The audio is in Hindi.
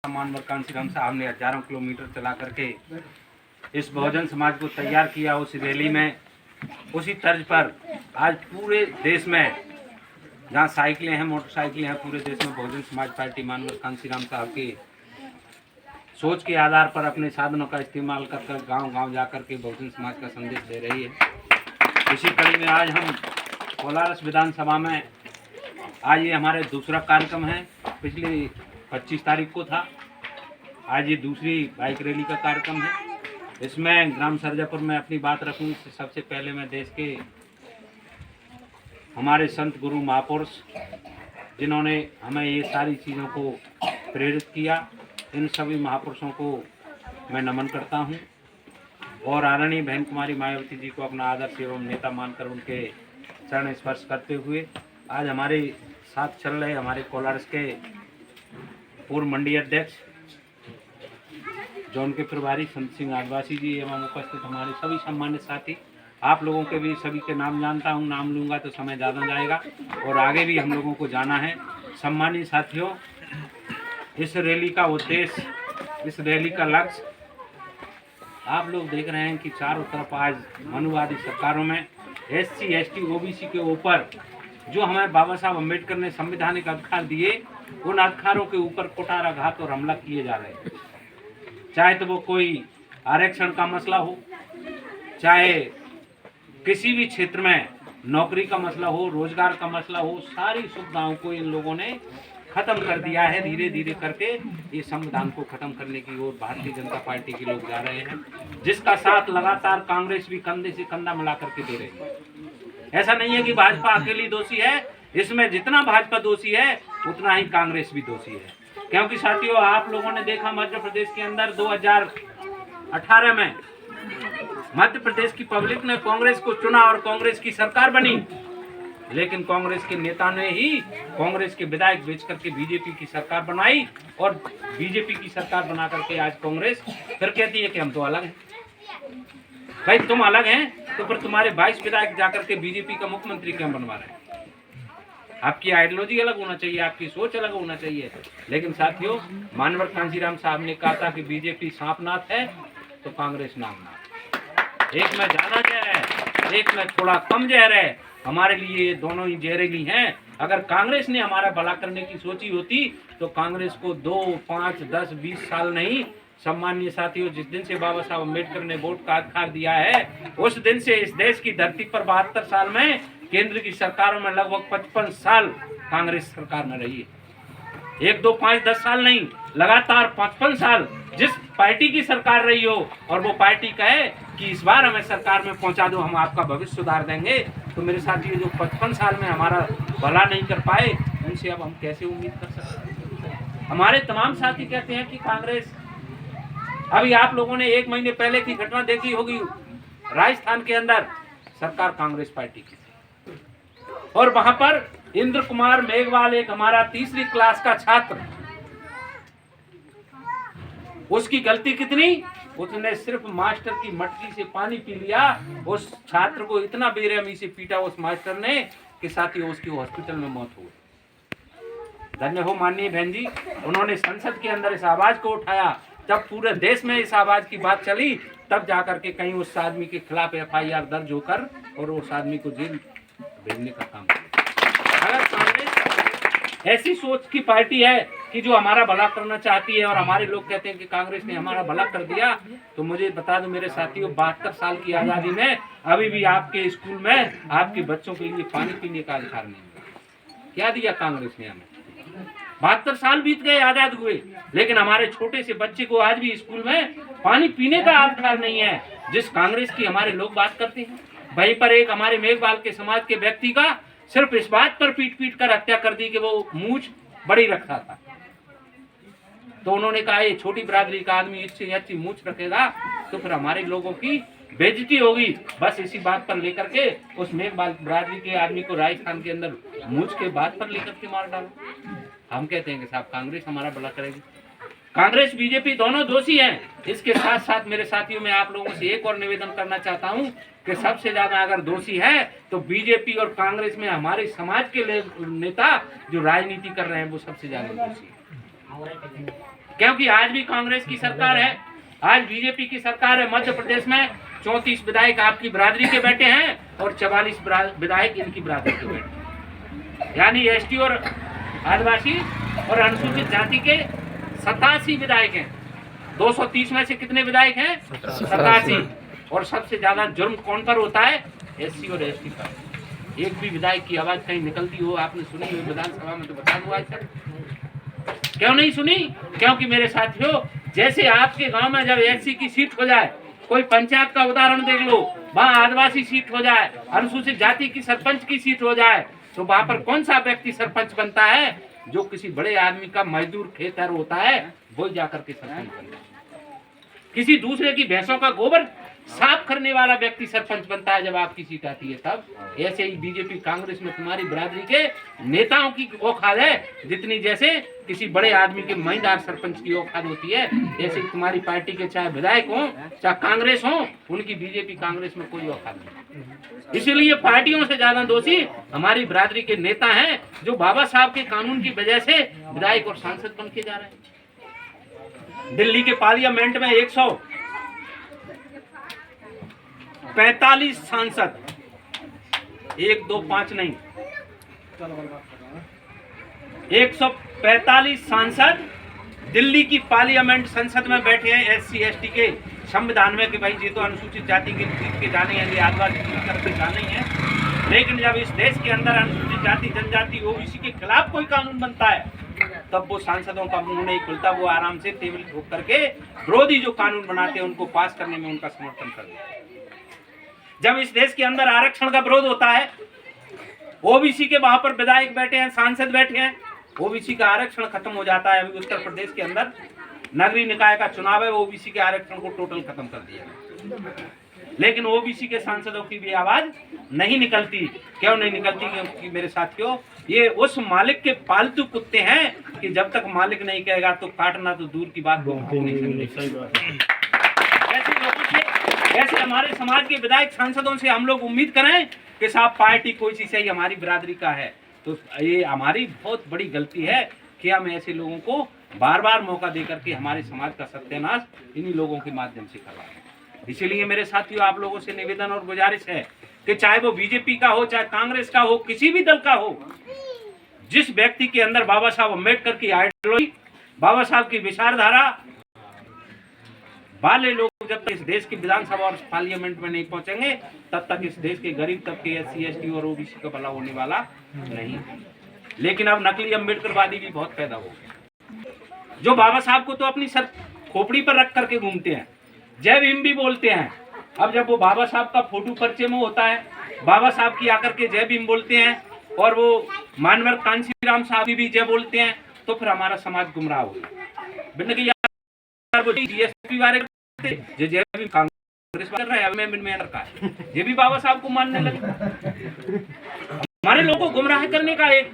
मानवर कांसीराम साहब ने हजारों किलोमीटर चला करके इस बहुजन समाज को तैयार किया। उस रैली में उसी तर्ज पर आज पूरे देश में जहाँ साइकिलें हैं, मोटरसाइकिलें हैं, पूरे देश में बहुजन समाज पार्टी मानवर कांसीराम साहब की सोच के आधार पर अपने साधनों का इस्तेमाल कर गांव-गांव जाकर के बहुजन समाज का संदेश दे रही है। इसी कड़ी में आज हम कोलारस विधानसभा में आज ये हमारे दूसरा कार्यक्रम है। पिछली 25 तारीख को था, आज ये दूसरी बाइक रैली का कार्यक्रम है। इसमें ग्राम सरजापुर में अपनी बात रखूँ, सबसे पहले मैं देश के हमारे संत गुरु महापुरुष जिन्होंने हमें ये सारी चीज़ों को प्रेरित किया, इन सभी महापुरुषों को मैं नमन करता हूँ और आदरणीय बहन कुमारी मायावती जी को अपना आदर्श एवं नेता मानकर उनके चरण स्पर्श करते हुए आज हमारे साथ चल रहे हमारे कोलारस के पूर्व मंडी अध्यक्ष जोन के प्रभारी संत सिंह आदिवासी जी एवं उपस्थित हमारे सभी सम्मानित साथी, आप लोगों के भी सभी के नाम जानता हूं, नाम लूँगा तो समय ज़्यादा जाएगा और आगे भी हम लोगों को जाना है। सम्मानित साथियों, इस रैली का उद्देश्य, इस रैली का लक्ष्य आप लोग देख रहे हैं कि चारों तरफ आज मनुवादी सरकारों में SC, ST, OBC के ऊपर जो हमें बाबा साहब अम्बेडकर ने संवैधानिक अधिकार दिए, उन अधिकारों के ऊपर कुठाराघात और हमला किए जा रहे हैं। चाहे तो वो कोई आरक्षण का मसला हो, चाहे किसी भी क्षेत्र में नौकरी का मसला हो, रोजगार का मसला हो, सारी सुविधाओं को इन लोगों ने खत्म कर दिया है। धीरे धीरे करके ये संविधान को खत्म करने की ओर भारतीय जनता पार्टी के लोग जा रहे हैं, जिसका साथ लगातार कांग्रेस भी कंधे से कंधा मिला करके दे रही है। ऐसा नहीं है कि भाजपा अकेली दोषी है, इसमें जितना भाजपा दोषी है उतना ही कांग्रेस भी दोषी है। क्योंकि साथियों, आप लोगों ने देखा मध्य प्रदेश के अंदर 2018 में मध्य प्रदेश की पब्लिक ने कांग्रेस को चुना और कांग्रेस की सरकार बनी, लेकिन कांग्रेस के नेता ने ही कांग्रेस के विधायक बेच करके बीजेपी की सरकार बनाई और बीजेपी की सरकार बना करके आज कांग्रेस फिर कहती है कि हम तो अलग हैं। भाई तुम अलग हैं तो फिर तुम्हारे 22 विधायक जाकर के बीजेपी का मुख्यमंत्री क्यों बनवा रहे हैं? आपकी आइडियोलॉजी अलग होना चाहिए, आपकी सोच अलग होना चाहिए। लेकिन साथियों, मानवर कांसीराम साहब ने कहा था कि बीजेपी सांपनाथ है तो कांग्रेस नामनाथ। एक में ज्यादा जहर है, एक में थोड़ा कम जहर है। हमारे लिए ये दोनों ही जहरीली हैं। अगर कांग्रेस ने हमारा भला करने की सोची होती तो कांग्रेस को 2, 5, 10, 20 साल नहीं, सम्मानीय साथियों, जिस दिन से बाबा साहब अम्बेडकर ने वोट का अधिकार दिया है उस दिन से इस देश की धरती पर 72 साल में केंद्र की सरकारों में लगभग 55 साल कांग्रेस सरकार में रही है। 1, 2, 5, 10 साल नहीं, लगातार 55 साल जिस पार्टी की सरकार रही हो और वो पार्टी कहे कि इस बार हमें सरकार में पहुंचा दो, हम आपका भविष्य सुधार देंगे, तो मेरे साथ ये जो 55 साल में हमारा भला नहीं कर पाए, उनसे अब हम कैसे उम्मीद कर सकते हैं? हमारे तमाम साथी कहते हैं कि कांग्रेस, अभी आप लोगों ने 1 महीने पहले की घटना देखी होगी, राजस्थान के अंदर सरकार कांग्रेस पार्टी की थी और वहां पर इंद्र कुमार मेघवाल, एक हमारा 3री क्लास का छात्र, उसकी गलती कितनी, उसने सिर्फ मास्टर की मटकी से पानी पी लिया, उस छात्र को इतना बेरहमी से पीटा उस मास्टर ने कि साथियों उसकी हॉस्पिटल में मौत हो गई। धन्य हो माननीय बहन जी, उन्होंने संसद के अंदर इस आवाज को उठाया। जब पूरे देश में इस आवाज की बात चली तब जाकर के कहीं उस आदमी के खिलाफ FIR दर्ज होकर और उस आदमी को जेल भेजने का काम किया। अगर कांग्रेस ऐसी सोच की पार्टी है कि जो हमारा भला करना चाहती है और हमारे लोग कहते हैं कि कांग्रेस ने हमारा भला कर दिया, तो मुझे बता दो मेरे साथियों, 72 साल की आज़ादी में अभी भी आपके स्कूल में आपके बच्चों के लिए पानी पीने का अधिकार नहीं है। क्या दिया कांग्रेस ने हमें? 72 साल बीत गए आजाद हुए, लेकिन हमारे छोटे से बच्चे को आज भी स्कूल में पानी पीने का अधिकार नहीं है। जिस कांग्रेस की हमारे लोग बात करते हैं, वहीं पर एक हमारे मेघवाल के समाज के व्यक्ति का सिर्फ इस बात पर पीट पीट कर हत्या कर दी कि वो मूंछ बड़ी रखता था। तो उन्होंने कहा ये छोटी बिरादरी का आदमी इससे अच्छी मूंछ रखेगा तो फिर हमारे लोगों की बेइज्जती होगी। बस इसी बात पर लेकर के उस मेघवाल बिरादरी के आदमी को राजस्थान के अंदर मूंछ के बात पर लेकर के मार डालो। हम कहते हैं कि साहब कांग्रेस हमारा भला करेगी। कांग्रेस बीजेपी दोनों दोषी हैं। इसके साथ साथ मेरे साथियों, मैं आप लोगों से एक और निवेदन करना चाहता हूं कि सबसे ज्यादा अगर दोषी है तो बीजेपी और कांग्रेस में हमारे समाज के नेता जो राजनीति कर रहे हैं वो सबसे ज्यादा दोषी है। क्योंकि आज भी कांग्रेस की सरकार है, आज बीजेपी की सरकार है। मध्य प्रदेश में 34 विधायक आपकी बिरादरी के बैठे हैं और 44 विधायक इनकी बिरादरी के बैठे, यानी एसटी और आदिवासी और अनुसूचित जाति के 87 विधायक हैं। 230 में से कितने विधायक हैं? 87। और सबसे ज्यादा जुर्म कौन पर होता है? एससी और एसटी पर। एक भी विधायक की आवाज कहीं निकलती हो आपने सुनी हो विधानसभा में तो बता दो आज तक। क्यों नहीं सुनी? क्योंकि मेरे साथियों, जैसे आपके गांव में जब एससी की सीट हो जाए, कोई पंचायत का उदाहरण देख लो, वहाँ आदिवासी सीट हो जाए, अनुसूचित जाति की सरपंच की सीट हो जाए, तो वहाँ पर कौन सा व्यक्ति सरपंच बनता है? जो किसी बड़े आदमी का मजदूर खेतर होता है वो जाकर के सरपंच बनता है। किसी दूसरे की भैंसों का गोबर साफ करने वाला व्यक्ति सरपंच बनता है जब आपकी सीट आती है तब। ऐसे ही बीजेपी कांग्रेस में तुम्हारी बिरादरी के नेताओं की औकात है जितनी जैसे किसी बड़े आदमी के महींदार सरपंच की औकात होती है, ऐसे ही तुम्हारी पार्टी के चाहे विधायक हो चाहे कांग्रेस हो, उनकी बीजेपी कांग्रेस में कोई औकात नहीं। इसीलिए पार्टियों से ज्यादा दोषी हमारी बिरादरी के नेता हैं जो बाबा साहब के कानून की वजह से विधायक और सांसद बन के जा रहे हैं। दिल्ली के पार्लियामेंट में 145 सांसद, 1 2 5 नहीं, 145 सांसद दिल्ली की पार्लियामेंट संसद में बैठे हैं एससी एसटी के संविधान में कि भाई ये तो अनुसूचित जाति के जाने हैं, आदिवासी के जाने हैं। लेकिन जब इस देश के अंदर अनुसूचित जाति जनजाति ओबीसी के खिलाफ कोई कानून बनता है तब वो सांसदों का मुंह नहीं खुलता, वो आराम से टेबल ठोक करके विरोधी जो कानून बनाते हैं उनको पास करने में उनका समर्थन कर देते हैं। जब इस देश के अंदर आरक्षण का विरोध होता है, ओबीसी के वहां पर विधायक बैठे हैं, सांसद बैठे हैं, ओबीसी का आरक्षण खत्म हो जाता है। अभी उत्तर प्रदेश के अंदर नगरीय निकाय का चुनाव है, ओबीसी के आरक्षण को टोटल खत्म कर दिया, लेकिन ओबीसी के सांसदों की भी आवाज नहीं निकलती। क्यों नहीं निकलती? क्योंकि मेरे साथियों, ये उस मालिक के पालतू कुत्ते हैं कि जब तक मालिक नहीं कहेगा तो काटना तो दूर की बात ऐसे हमारे समाज के विधायक सांसदों से हम लोग उम्मीद करें कि साहब पार्टी कोई सी सही हमारी बिरादरी का है, तो ये हमारी बहुत बड़ी गलती है कि हम ऐसे लोगों को बार बार मौका देकर के हमारे समाज का सत्यानाश इन्हीं लोगों के माध्यम से करवा रहे हैं। इसीलिए मेरे साथियों, आप लोगों से निवेदन और गुजारिश है कि चाहे वो बीजेपी का हो, चाहे कांग्रेस का हो, किसी भी दल का हो, जिस व्यक्ति के अंदर बाबा साहब अम्बेडकर की आइडियोलॉजी, बाबा साहब की विचारधारा वाले लोग जब तक इस देश की विधानसभा और पार्लियामेंट में नहीं पहुंचेंगे तब तक इस देश के गरीब तबके एससी एसटी और ओबीसी का भला होने वाला नहीं। लेकिन अब नकली अम्बेडकरवादी भी बहुत पैदा हो गए, जो बाबा साहब को तो अपनी सर खोपड़ी पर रख करके घूमते हैं, जय भीम भी बोलते हैं। अब जब वो बाबा साहब का फोटो पर्चे में होता है, बाबा साहब की आकर के जय भीम बोलते हैं और वो मानवर कांशीराम साहब भी जय बोलते हैं, तो फिर हमारा समाज गुमराह हो गया। जीएसपी वाले जय भीम कांग्रेस कर रहा है, ये भी बाबा साहब को मानने लगे। हमारे लोगों को गुमराह करने का एक